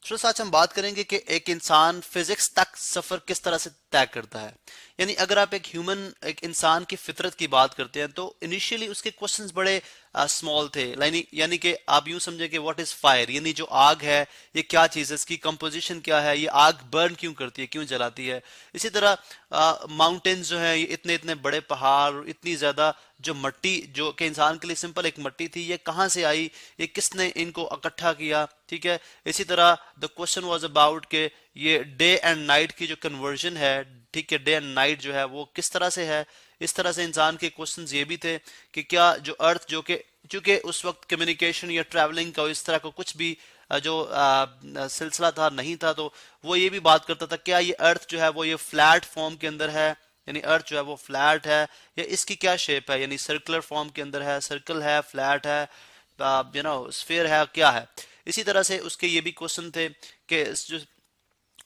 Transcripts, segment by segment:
Students आज हम बात करेंगे कि एक इंसान फिजिक्स तक सफर किस तरह से तय करता है। यानी अगर आप एक इंसान की फितरत की बात करते हैं तो इनिशियली उसके क्वेश्चंस बड़े स्मॉल थे। यानी कि आप यूं समझे कि व्हाट इज फायर, यानी जो आग है ये क्या चीज़ है, इसकी कंपोजिशन क्या है, ये आग बर्न क्यों करती है, क्यों जलाती है। इसी तरह माउंटेन्स जो है, ये इतने इतने बड़े पहाड़, इतनी ज्यादा जो मिट्टी जो कि इंसान के लिए सिंपल एक मिट्टी थी, ये कहाँ से आई, ये किसने इनको इकट्ठा किया। ठीक है, इसी तरह द क्वेश्चन वाज अबाउट के ये डे एंड नाइट की जो कन्वर्जन है, ठीक है, डे एंड नाइट जो है वो किस तरह से है। इस तरह से इंसान के क्वेश्चंस ये भी थे कि क्या जो अर्थ जो कि चूंकि उस वक्त कम्युनिकेशन या ट्रैवलिंग का इस तरह का कुछ भी सिलसिला था नहीं था, तो वो ये भी बात करता था क्या ये अर्थ जो है वो ये फ्लैट फॉर्म के अंदर है, यानी अर्थ जो है वो फ्लैट है, या इसकी क्या शेप है, यानी सर्कुलर फॉर्म के अंदर है, सर्कल है, फ्लैट है, स्फीयर है, क्या है। इसी तरह से उसके ये भी क्वेश्चन थे कि जो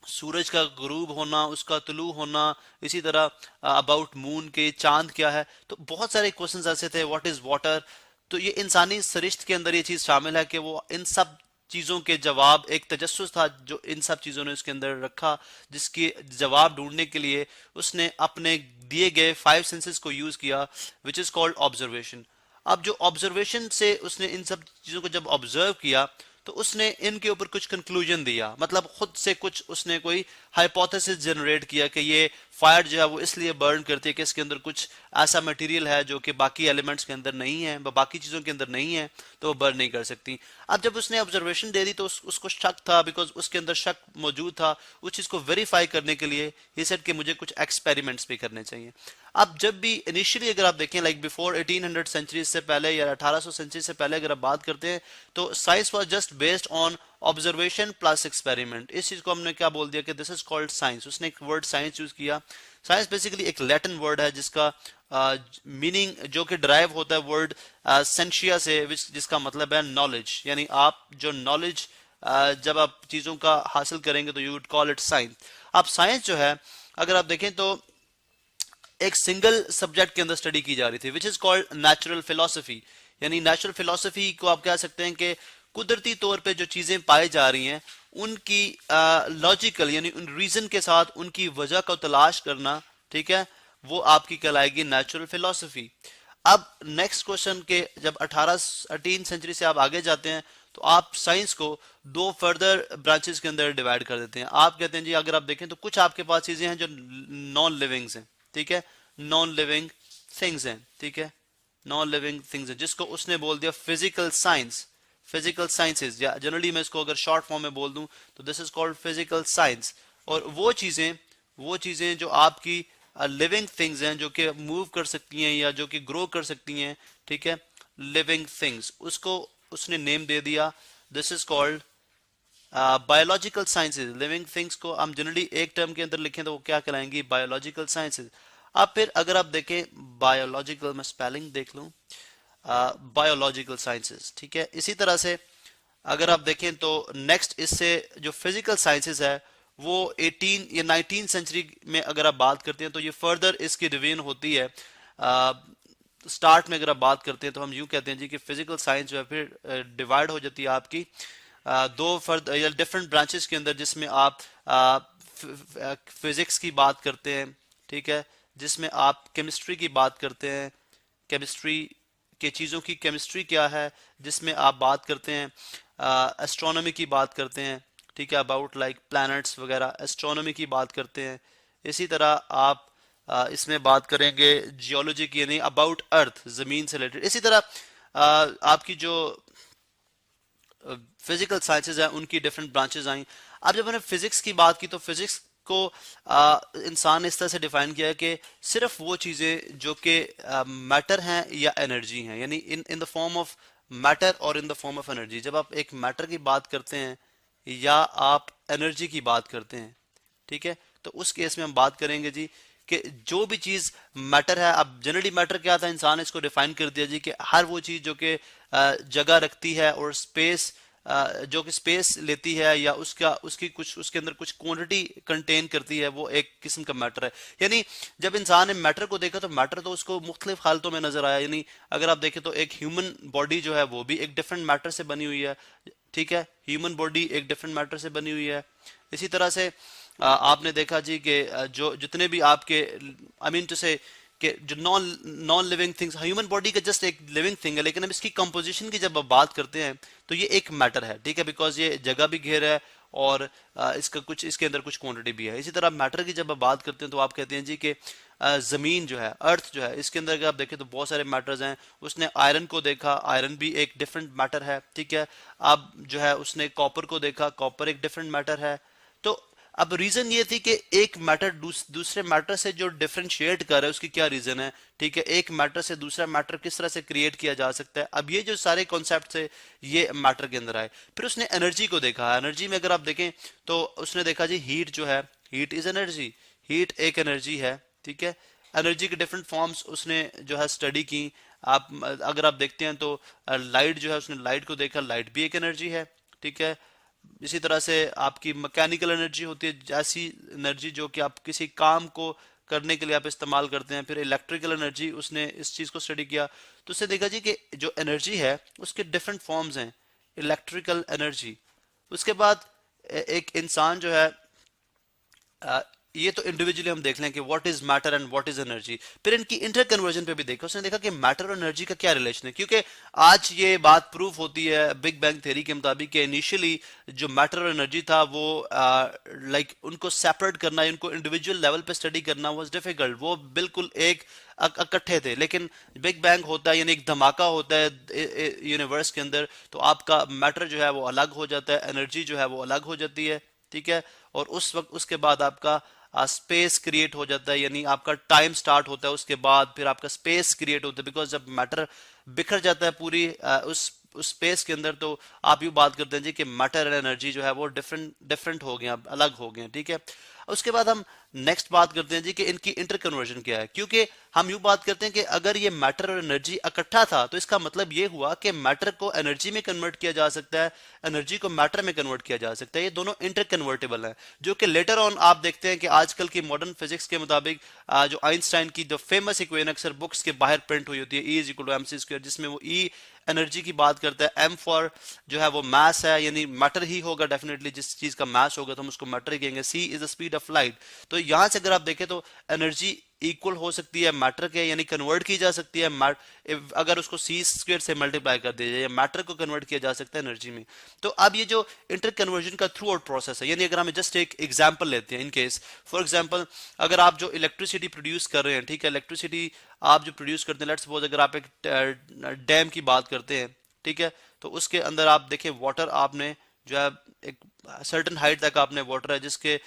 सूरज का गुरूब होना, उसका तुलू होना, इसी तरह अबाउट मून के चांद क्या है। तो बहुत सारे क्वेश्चंस ऐसे थे, व्हाट इज वाटर। तो ये इंसानी सरिश्त के अंदर ये चीज शामिल है कि वो इन सब चीजों के जवाब, एक तजस्सुस था जो इन सब चीजों ने उसके अंदर रखा, जिसके जवाब ढूंढने के लिए उसने अपने दिए गए 5 सेंसेस को यूज किया, विच इज कॉल्ड ऑब्जर्वेशन। अब जो ऑब्जर्वेशन से उसने इन सब चीजों को जब ऑब्जर्व किया तो उसने इनके ऊपर कुछ कंक्लूजन दिया, मतलब खुद से कुछ उसने कोई हाइपोथेसिस जनरेट किया कि ये फायर जो है वो इसलिए बर्न करती है कि इसके अंदर कुछ ऐसा मटेरियल है जो कि बाकी एलिमेंट्स के अंदर नहीं है, बाकी चीजों के अंदर नहीं है, तो वो बर्न नहीं कर सकती। अब जब उसने ऑब्जर्वेशन दे दी तो उसको शक था, बिकॉज उसके अंदर शक मौजूद था। उस चीज को वेरीफाई करने के लिए ये सेट कि मुझे कुछ एक्सपेरिमेंट्स भी करने चाहिए। अब जब भी इनिशियली अगर आप देखें लाइक बिफोर 1800 सेंचुरी से पहले या 1800 सेंचुरी से पहले अगर आप बात करते हैं तो science was just based on observation plus experiment. इस चीज को हमने क्या बोल दिया कि दिस इज कॉल्ड साइंस। उसने एक वर्ड साइंस यूज किया। साइंस बेसिकली एक लैटिन वर्ड है जिसका मीनिंग जो कि ड्राइव होता है वर्ड सेंशिया से, जिसका मतलब है नॉलेज। यानी आप जो नॉलेज जब आप चीजों का हासिल करेंगे तो you would call it science. अब साइंस जो है अगर आप देखें तो एक सिंगल सब्जेक्ट के अंदर स्टडी की जा रही थी, which is called natural philosophy. यानी नेचुरल फिलोसफी को आप कह सकते हैं कि कुदरती तौर पे जो चीजें पाई जा रही हैं उनकी लॉजिकल यानी उन रीजन के साथ उनकी वजह को तलाश करना, ठीक है, वो आपकी कहलाएगी नेचुरल फिलोसफी। अब नेक्स्ट क्वेश्चन के जब 18 सेंचुरी से आप आगे जाते हैं तो आप साइंस को दो फर्दर ब्रांचेस के अंदर डिवाइड कर देते हैं। आप कहते हैं जी अगर आप देखें तो कुछ आपके पास चीजें हैं जो नॉन लिविंग्स हैं, ठीक है, नॉन लिविंग थिंग्स हैं, ठीक है, नॉन लिविंग थिंग्स हैं, जिसको उसने बोल दिया फिजिकल साइंस, फिजिकल साइंसेज, या जनरली मैं इसको अगर शॉर्ट फॉर्म में बोल दूं तो this is called physical science. और वो चीजें जो आपकी लिविंग थिंग्स हैं, जो कि मूव कर सकती हैं या जो कि ग्रो कर सकती हैं, ठीक है, लिविंग थिंग्स, उसको उसने नेम दे दिया, this is called biological sciences. Living things को हम जनरली एक टर्म के अंदर लिखें तो वो क्या कहलाएंगी, बायोलॉजिकल साइंसेज। अब फिर अगर आप देखें बायोलॉजिकल, मैं स्पेलिंग देख लूं, बायोलॉजिकल साइंसेज, ठीक है। इसी तरह से अगर आप देखें तो नेक्स्ट इससे जो फिजिकल साइंसेज है वो 18 या 19 सेंचुरी में अगर आप बात करते हैं तो ये फर्दर इसकी डिवीजन होती है। स्टार्ट में अगर आप बात करते हैं तो हम यूं कहते हैं जी कि फिजिकल साइंस जो है फिर डिवाइड हो जाती है आपकी दो फर्दर या डिफरेंट ब्रांचेस के अंदर, जिसमें आप फिजिक्स की बात करते हैं, ठीक है, जिसमें आप केमिस्ट्री की बात करते हैं, केमिस्ट्री के चीज़ों की केमिस्ट्री क्या है, जिसमें आप बात करते हैं एस्ट्रोनॉमी की बात करते हैं, ठीक है, अबाउट लाइक प्लैनेट्स वगैरह, एस्ट्रोनॉमी की बात करते हैं। इसी तरह आप इसमें बात करेंगे जियोलॉजी की, यानी अबाउट अर्थ, जमीन से रिलेटेड। इसी तरह आपकी जो फिजिकल साइंसेज है उनकी डिफरेंट ब्रांचेस आई। अब जब मैंने फिजिक्स की बात की तो फिजिक्स को इंसान ने इस तरह से डिफाइन किया है कि सिर्फ वो चीजें जो कि मैटर हैं या एनर्जी हैं, यानी in in the form of matter और in the form of energy. जब आप एक मैटर की बात करते हैं या आप एनर्जी की बात करते हैं, ठीक है, तो उस केस में हम बात करेंगे जी कि जो भी चीज मैटर है। अब जनरली मैटर क्या था, इंसान ने इसको डिफाइन कर दिया जी कि हर वो चीज जो कि जगह रखती है और स्पेस जो कि स्पेस लेती है या उसकी कुछ उसके अंदर कुछ क्वांटिटी कंटेन करती है, वो एक किस्म का मैटर है। यानी जब इंसान ने मैटर को देखा तो मैटर तो उसको मुख्तलिफ हालतों में नजर आया। यानी अगर आप देखें तो एक ह्यूमन बॉडी जो है वो भी एक डिफरेंट मैटर से बनी हुई है। ठीक है, ह्यूमन बॉडी एक डिफरेंट मैटर से बनी हुई है। इसी तरह से आपने देखा जी कि जो जितने भी आपके आई मीन टू से कि जो non non living things, human body का जस्ट एक लिविंग थिंग है, लेकिन अब इसकी कंपोजिशन की जब आप बात करते हैं तो ये एक मैटर है, ठीक है, बिकॉज ये जगह भी घेर है और इसका कुछ इसके अंदर कुछ क्वांटिटी भी है। इसी तरह मैटर की जब आप बात करते हैं तो आप कहते हैं जी कि जमीन जो है, अर्थ जो है, इसके अंदर अगर आप देखें तो बहुत सारे मैटर्स हैं। उसने आयरन को देखा, आयरन भी एक डिफरेंट मैटर है, ठीक है। अब जो है उसने कॉपर को देखा, कॉपर एक डिफरेंट मैटर है। तो अब रीजन ये थी कि एक मैटर दूसरे मैटर से जो डिफरेंशिएट कर रहा है उसकी क्या रीजन है, ठीक है, एक मैटर से दूसरा मैटर किस तरह से क्रिएट किया जा सकता है। अब ये जो सारे कॉन्सेप्ट थे ये मैटर के अंदर आए। फिर उसने एनर्जी को देखा। एनर्जी में अगर आप देखें तो उसने देखा जी हीट जो है, हीट इज एनर्जी, हीट एक एनर्जी है, ठीक है। एनर्जी के डिफरेंट फॉर्म्स उसने जो है स्टडी की। आप अगर आप देखते हैं तो लाइट जो है, उसने लाइट को देखा, लाइट भी एक एनर्जी है, ठीक है। इसी तरह से आपकी मैकेनिकल एनर्जी होती है, ऐसी एनर्जी जो कि आप किसी काम को करने के लिए आप इस्तेमाल करते हैं। फिर इलेक्ट्रिकल एनर्जी, उसने इस चीज को स्टडी किया तो उसने देखा जी कि जो एनर्जी है उसके डिफरेंट फॉर्म्स हैं, इलेक्ट्रिकल एनर्जी। उसके बाद एक इंसान जो है ये तो इंडिविजुअली हम देख लें कि what is matter and what is energy. फिर इनकी इंटर कन्वर्जन पे भी देखा, उसने देखा कि मैटर और एनर्जी का क्या रिलेशन है, क्योंकि आज ये बात प्रूफ होती है बिग बैंग थ्योरी के मुताबिक कि इनिशियली जो मैटर और एनर्जी था वो लाइक उनको सेपरेट करना, उनको इंडिविजुअल लेवल पे स्टडी करना वाज डिफिकल्ट। वो बिल्कुल एक इकट्ठे थे, लेकिन बिग बैंग होता है यानी एक धमाका होता है यूनिवर्स के अंदर, तो आपका मैटर जो है वो अलग हो जाता है, एनर्जी जो है वो अलग हो जाती है, ठीक है। और उस वक्त उसके बाद आपका स्पेस क्रिएट हो जाता है, यानी आपका टाइम स्टार्ट होता है, उसके बाद फिर आपका स्पेस क्रिएट होता है। बिकॉज जब मैटर बिखर जाता है पूरी उस स्पेस के अंदर, तो आप यूँ बात करते हैं जी कि मैटर एंड एनर्जी जो है वो डिफरेंट डिफरेंट हो गए, अलग हो गए, ठीक है। उसके बाद हम नेक्स्ट बात करते हैं जी कि इनकी इंटर कन्वर्जन क्या है, क्योंकि हम यूं बात करते हैं कि अगर ये मैटर और एनर्जी इकट्ठा था तो इसका मतलब ये हुआ कि मैटर को एनर्जी में कन्वर्ट किया जा सकता है, एनर्जी को मैटर में कन्वर्ट किया जा सकता है। ये दोनों इंटर कन्वर्टेबल हैं, जो कि लेटर ऑन आप देखते हैं कि आजकल की मॉडर्न फिजिक्स के मुताबिक जो आइंस्टाइन की जो फेमस इक्वेशन अक्सर बुक्स के बाहर प्रिंट हुई होती है, E is equal to mc square, जिसमें वो E एनर्जी की बात करता है, M फॉर जो है वो मास है, यानी मैटर ही होगा डेफिनेटली, जिस चीज का मास होगा तो हम उसको मैटर ही कहेंगे। C is the speed of light. तो यहां से अगर आप देखें तो एनर्जी इक्वल हो सकती है मैटर के, यानी कन्वर्ट की जा सकती है अगर उसको सी स्क्वायर से मल्टीप्लाई कर दिया जाए, मैटर को कन्वर्ट किया जा सकता है एनर्जी में। तो अब ये जो इंटर कन्वर्जन का थ्रू आउट प्रोसेस है, यानी अगर हम जस्ट एक एग्जांपल लेते हैं, इन केस फॉर एग्जांपल अगर आप जो इलेक्ट्रिसिटी प्रोड्यूस कर रहे हैं, ठीक है, इलेक्ट्रिसिटी आप जो प्रोड्यूस करते हैं, लेट्स सपोज अगर आप एक डैम की बात करते हैं, ठीक है, तो उसके अंदर आप देखें वाटर आपने जो है एक सर्टेन हाइट तक आपने वाटर है, जिसके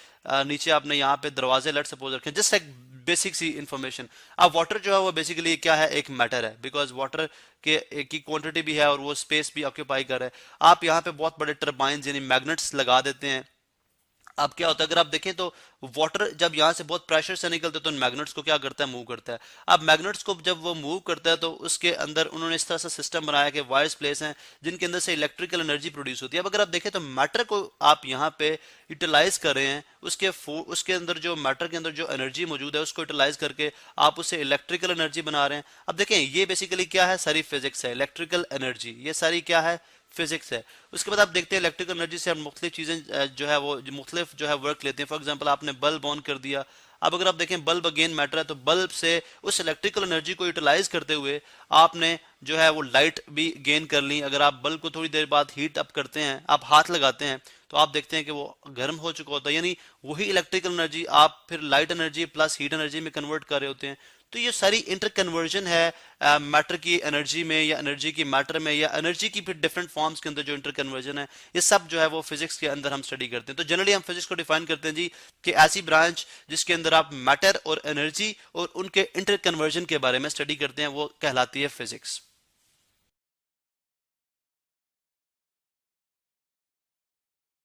नीचे आपने यहाँ पे दरवाजे लेट सपोज रखे, जस्ट एक बेसिक सी इंफॉर्मेशन। अब वाटर जो है वो बेसिकली क्या है, एक मैटर है, बिकॉज वाटर के की क्वांटिटी भी है और वो स्पेस भी ऑक्यूपाई कर रहा है। आप यहाँ पे बहुत बड़े टर्बाइंस यानी मैग्नेट्स लगा देते हैं। अब क्या होता है अगर आप देखें तो वाटर जब यहाँ से बहुत प्रेशर से निकलता है तो मैग्नेट्स को क्या करता है, मूव करता है। अब मैग्नेट्स को जब वो मूव करता है तो उसके अंदर उन्होंने इस तरह से सिस्टम बनाया कि वायर्स प्लेस हैं जिनके अंदर से इलेक्ट्रिकल एनर्जी प्रोड्यूस होती है। अब अगर आप देखें तो मैटर को आप यहाँ पे यूटिलाइज कर रहे हैं, उसके अंदर जो मैटर के अंदर जो एनर्जी मौजूद है उसको यूटिलाइज करके आप उससे इलेक्ट्रिकल एनर्जी बना रहे हैं। अब देखें ये बेसिकली क्या है, सारी फिजिक्स है, इलेक्ट्रिकल एनर्जी, ये सारी क्या है, फिजिक्स है। उसके बाद आप देखते हैं इलेक्ट्रिकल एनर्जी से हम मुख्तलिफ चीजें जो है वो मुख्तलिफ जो है वर्क लेते हैं। फॉर एग्जांपल आपने बल्ब ऑन कर दिया, अब अगर आप देखें बल्ब अगेन मैटर है, तो बल्ब से उस इलेक्ट्रिकल एनर्जी को यूटिलाइज करते हुए आपने जो है वो लाइट भी गेन कर ली। अगर आप बल्ब को थोड़ी देर बाद हीट अप करते हैं, आप हाथ लगाते हैं, तो आप देखते हैं कि वो गर्म हो चुका होता है, यानी वही इलेक्ट्रिकल एनर्जी आप फिर light energy plus heat energy में कन्वर्ट कर रहे होते हैं। तो ये सारी इंटर कन्वर्जन है मैटर की एनर्जी में या एनर्जी की मैटर में या एनर्जी की फिर डिफरेंट फॉर्म्स के अंदर जो इंटर कन्वर्जन है, ये सब जो है वो फिजिक्स के अंदर हम स्टडी करते हैं। तो जनरली हम फिजिक्स को डिफाइन करते हैं जी कि ऐसी ब्रांच जिसके अंदर आप मैटर और एनर्जी और उनके इंटर कन्वर्जन के बारे में स्टडी करते हैं वो कहलाती है फिजिक्स।